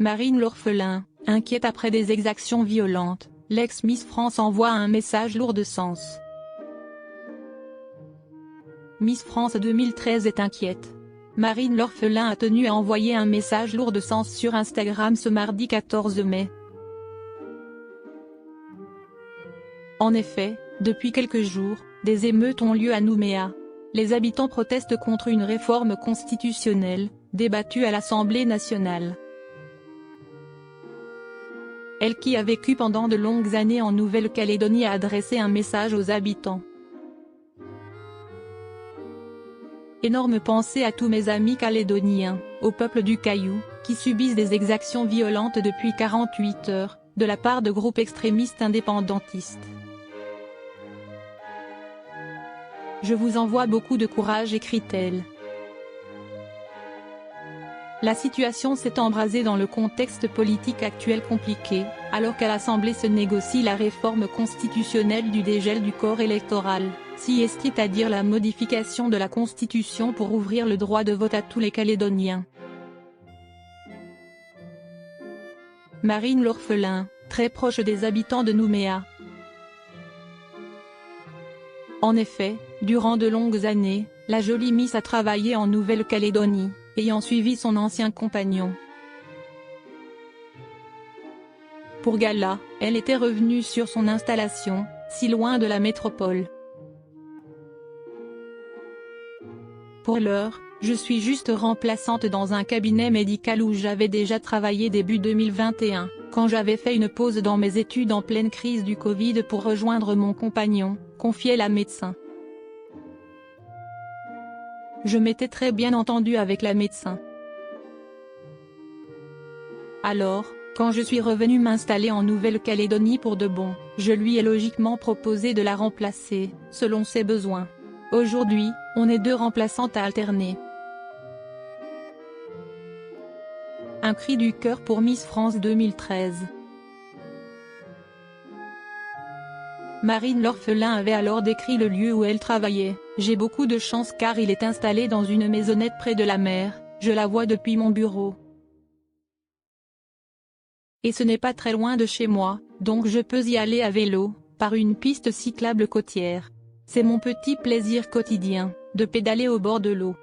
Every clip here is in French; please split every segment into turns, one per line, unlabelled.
Marine l'orphelin, inquiète après des exactions violentes, l'ex-Miss France envoie un message lourd de sens. Miss France 2013 est inquiète. Marine l'orphelin a tenu à envoyer un message lourd de sens sur Instagram ce mardi 14 mai. En effet, depuis quelques jours, des émeutes ont lieu à Nouméa. Les habitants protestent contre une réforme constitutionnelle, débattue à l'Assemblée nationale. Elle qui a vécu pendant de longues années en Nouvelle-Calédonie a adressé un message aux habitants. Énorme pensée à tous mes amis calédoniens, au peuple du Caillou, qui subissent des exactions violentes depuis 48 heures, de la part de groupes extrémistes indépendantistes. Je vous envoie beaucoup de courage, écrit-elle. La situation s'est embrasée dans le contexte politique actuel compliqué, alors qu'à l'Assemblée se négocie la réforme constitutionnelle du dégel du corps électoral, c'est-à-dire la modification de la Constitution pour ouvrir le droit de vote à tous les Calédoniens. Marine l'orphelin, très proche des habitants de Nouméa. En effet, durant de longues années, la jolie Miss a travaillé en Nouvelle-Calédonie, ayant suivi son ancien compagnon. Pour gala, elle était revenue sur son installation, si loin de la métropole. Pour l'heure, je suis juste remplaçante dans un cabinet médical où j'avais déjà travaillé début 2021, quand j'avais fait une pause dans mes études en pleine crise du Covid pour rejoindre mon compagnon, confiait la médecin. Je m'étais très bien entendue avec la médecin. Alors, quand je suis revenue m'installer en Nouvelle-Calédonie pour de bon, je lui ai logiquement proposé de la remplacer, selon ses besoins. Aujourd'hui, on est 2 remplaçantes à alterner. Un cri du cœur pour Miss France 2013. Marine l'orphelin avait alors décrit le lieu où elle travaillait. J'ai beaucoup de chance car il est installé dans une maisonnette près de la mer, je la vois depuis mon bureau. Et ce n'est pas très loin de chez moi, donc je peux y aller à vélo, par une piste cyclable côtière. C'est mon petit plaisir quotidien, de pédaler au bord de l'eau.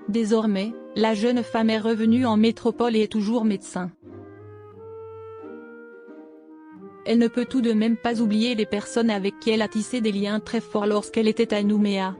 Désormais, la jeune femme est revenue en métropole et est toujours médecin. Elle ne peut tout de même pas oublier les personnes avec qui elle a tissé des liens très forts lorsqu'elle était à Nouméa.